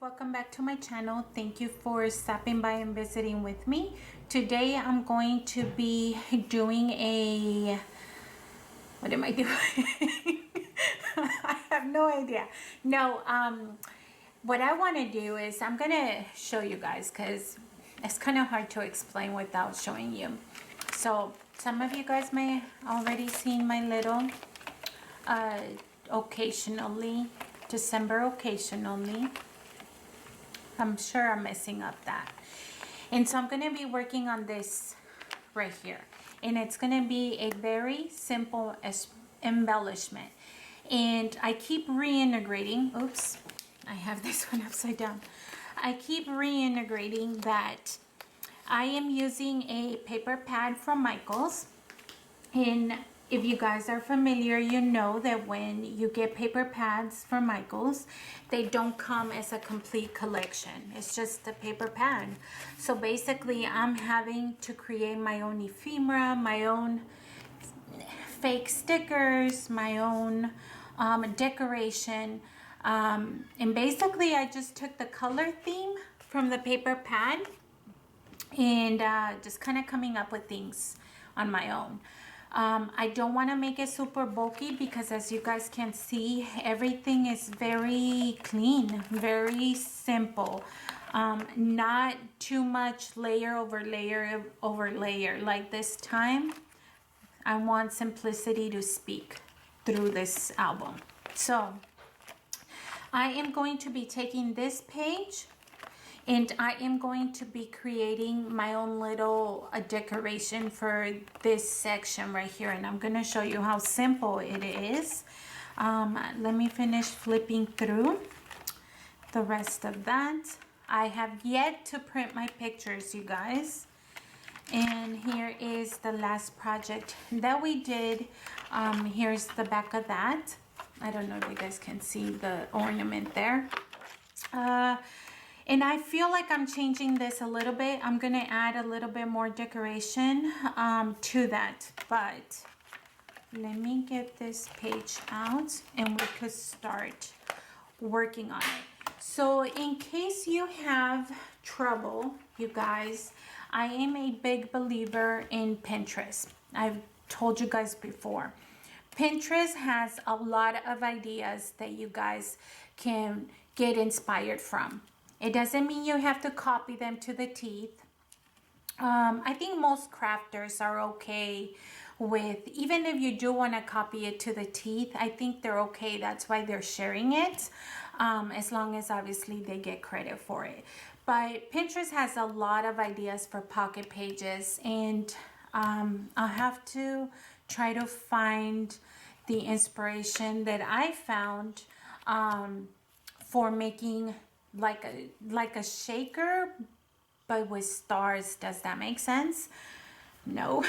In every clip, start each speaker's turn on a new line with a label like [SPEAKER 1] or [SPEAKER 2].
[SPEAKER 1] welcome back to my channel. Thank you for stopping by and visiting with me. Today I'm going to be doing a, what am I doing? I have no idea. No, what I want to do is I'm going to show you guys because it's kind of hard to explain without showing you. So some of you guys may already seen my little occasionally, December occasionally. I'm sure I'm messing up that. And so I'm going to be working on this right here. And it's going to be a very simple embellishment. And I keep reintegrating. Oops, I have this one upside down. I keep reintegrating that I am using a paper pad from Michaels. And if you guys are familiar, you know that when you get paper pads from Michaels, they don't come as a complete collection. It's just a paper pad. So basically, I'm having to create my own ephemera, my own fake stickers, my own decoration. And basically, I just took the color theme from the paper pad and just kind of coming up with things on my own. I don't want to make it super bulky because as you guys can see, everything is very clean, very simple. Not too much layer over layer over layer. Like this time, I want simplicity to speak through this album. So I am going to be taking this page and I am going to be creating my own little decoration for this section right here. And I'm going to show you how simple it is. Let me finish flipping through the rest of that. I have yet to print my pictures, you guys. And here is the last project that we did. Here's the back of that. I don't know if you guys can see the ornament there. And I feel like I'm changing this a little bit. I'm going to add a little bit more decoration to that. But let me get this page out and we could start working on it. So in case you have trouble, you guys, I am a big believer in Pinterest. I've told you guys before. Pinterest has a lot of ideas that you guys can get inspired from. It doesn't mean you have to copy them to the teeth. I think most crafters are okay with, even if you do want to copy it to the teeth, I think they're okay. That's why they're sharing it, as long as obviously they get credit for it. But Pinterest has a lot of ideas for pocket pages, and I'll have to try to find the inspiration that I found for making like a shaker but with stars. Does that make sense? No.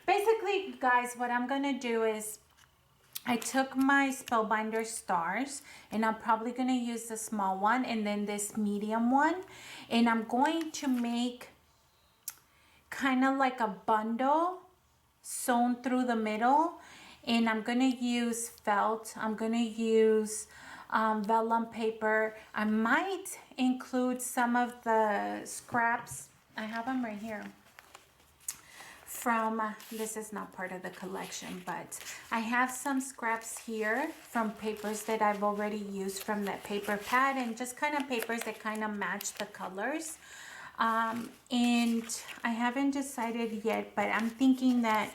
[SPEAKER 1] Basically, guys, what I'm gonna do is I took my Spellbinder stars and I'm probably gonna use the small one and then this medium one, and I'm going to make kind of like a bundle sewn through the middle, and I'm gonna use felt. I'm gonna use vellum paper. I might include some of the scraps. I have them right here from, this is not part of the collection, but I have some scraps here from papers that I've already used from that paper pad, and just kind of papers that kind of match the colors. And I haven't decided yet, but I'm thinking that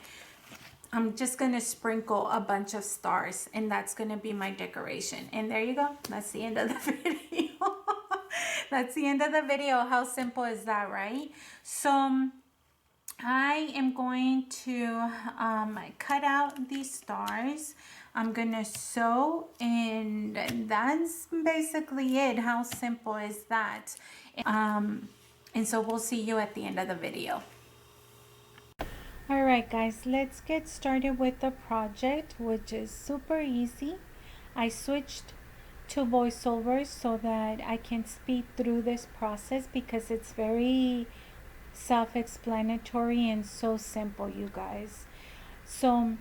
[SPEAKER 1] I'm just going to sprinkle a bunch of stars, and that's going to be my decoration. And there you go. That's the end of the video. That's the end of the video. How simple is that, right? So I am going to cut out these stars. I'm going to sew, and that's basically it. How simple is that? And so we'll see you at the end of the video. Alright guys, let's get started with the project, which is super easy. I switched to voiceover so that I can speed through this process because it's very self-explanatory and so simple, you guys. So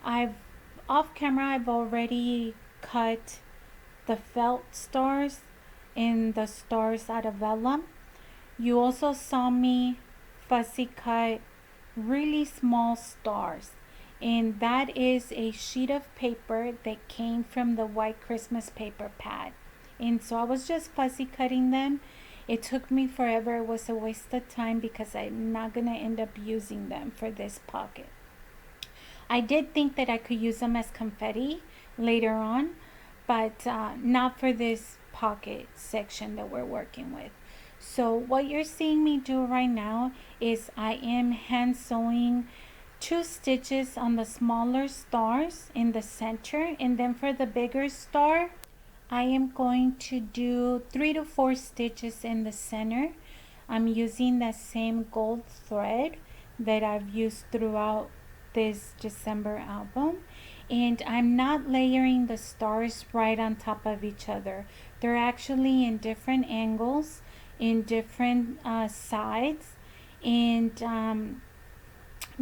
[SPEAKER 1] off camera I've already cut the felt stars in the stars out of vellum. You also saw me fussy cut really small stars, and that is a sheet of paper that came from the white Christmas paper pad. And so I was just fussy cutting them. It took me forever. It was a waste of time because I'm not gonna end up using them for this pocket. I did think that I could use them as confetti later on, but not for this pocket section that we're working with. So what you're seeing me do right now is I am hand sewing 2 stitches on the smaller stars in the center, and then for the bigger star I am going to do 3 to 4 stitches in the center. I'm using the same gold thread that I've used throughout this December album, and I'm not layering the stars right on top of each other. They're actually in different angles, in different sides, and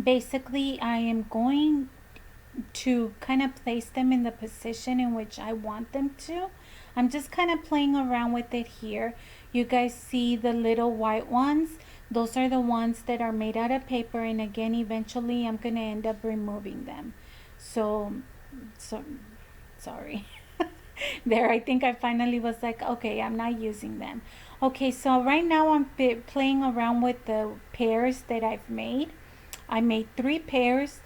[SPEAKER 1] basically I am going to kind of place them in the position in which I want them to. I'm just kind of playing around with it here. You guys see the little white ones? Those are the ones that are made out of paper, and again eventually I'm gonna end up removing them. So sorry. There, I think I finally was like, okay, I'm not using them. Okay, so right now I'm playing around with the pairs that I've made. I made 3 pairs.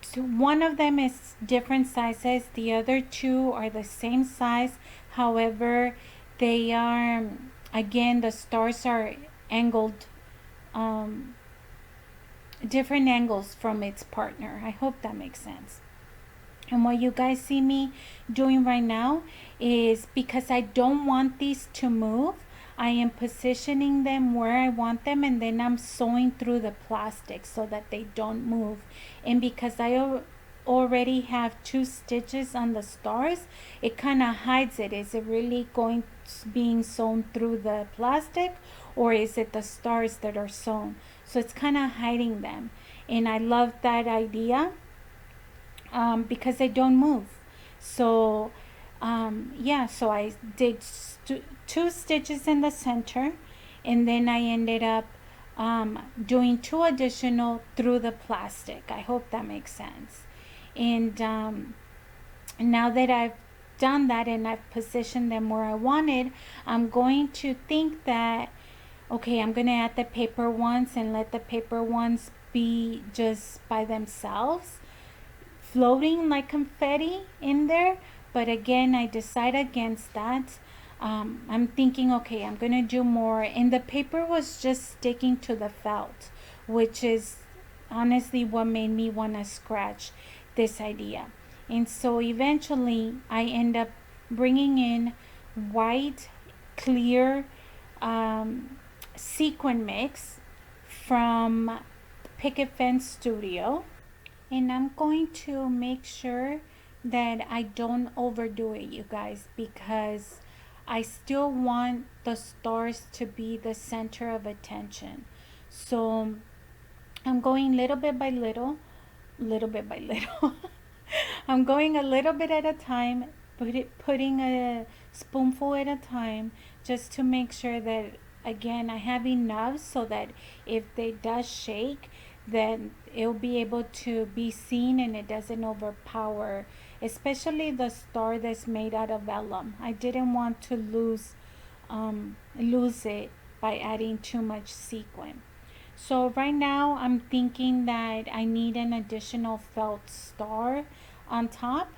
[SPEAKER 1] So one of them is different sizes, the other 2 are the same size. However, they are, again, the stars are angled, different angles from its partner. I hope that makes sense. And what you guys see me doing right now is, because I don't want these to move, I am positioning them where I want them, and then I'm sewing through the plastic so that they don't move. And because I already have 2 stitches on the stars, it kind of hides it. Is it really being sewn through the plastic, or is it the stars that are sewn? So it's kind of hiding them, and I love that idea. Because they don't move. So yeah, so I did 2 stitches in the center, and then I ended up doing 2 additional through the plastic. I hope that makes sense. And now that I've done that and I've positioned them where I wanted, I'm going to think that, okay, I'm going to add the paper ones and let the paper ones be just by themselves, floating like confetti in there. But again, I decide against that. I'm thinking, okay, I'm gonna do more, and the paper was just sticking to the felt, which is honestly what made me want to scratch this idea. And so eventually I end up bringing in white clear sequin mix from Picket Fence Studio, and I'm going to make sure that I don't overdo it, you guys, because I still want the stars to be the center of attention. So I'm going little bit by little, little bit by little. I'm going a little bit at a time, putting a spoonful at a time, just to make sure that, again, I have enough so that if they does shake, then it'll be able to be seen and it doesn't overpower, especially the star that's made out of vellum. I didn't want to lose it by adding too much sequin. So right now I'm thinking that I need an additional felt star on top.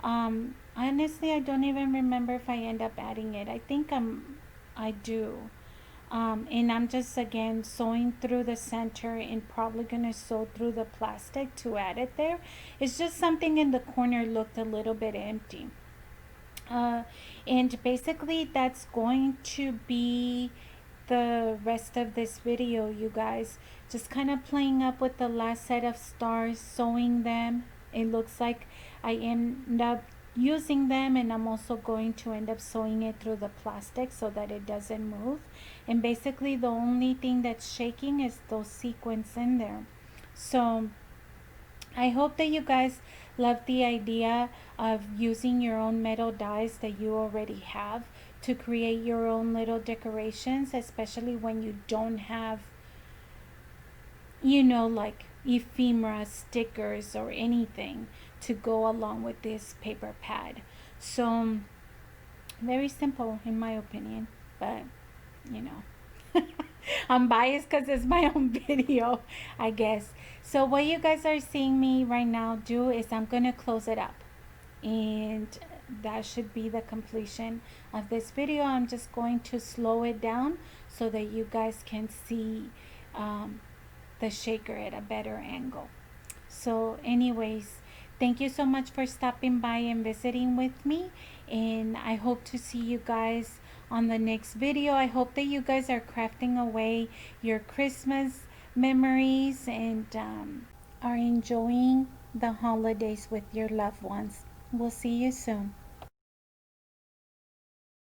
[SPEAKER 1] Honestly, I don't even remember if I end up adding it. I think I do. And I'm just again sewing through the center and probably gonna sew through the plastic to add it there. It's just something in the corner looked a little bit empty. And basically that's going to be the rest of this video, you guys. Just kind of playing up with the last set of stars, sewing them. It looks like I end up using them, and I'm also going to end up sewing it through the plastic so that it doesn't move. And basically the only thing that's shaking is those sequins in there. So I hope that you guys love the idea of using your own metal dies that you already have to create your own little decorations, especially when you don't have, you know, like ephemera stickers or anything to go along with this paper pad. So very simple in my opinion, but you know, I'm biased because it's my own video, I guess. So what you guys are seeing me right now do is I'm gonna close it up, and that should be the completion of this video. I'm just going to slow it down so that you guys can see the shaker at a better angle. So anyways, thank you so much for stopping by and visiting with me, and I hope to see you guys on the next video. I hope that you guys are crafting away your Christmas memories and are enjoying the holidays with your loved ones. We'll see you soon.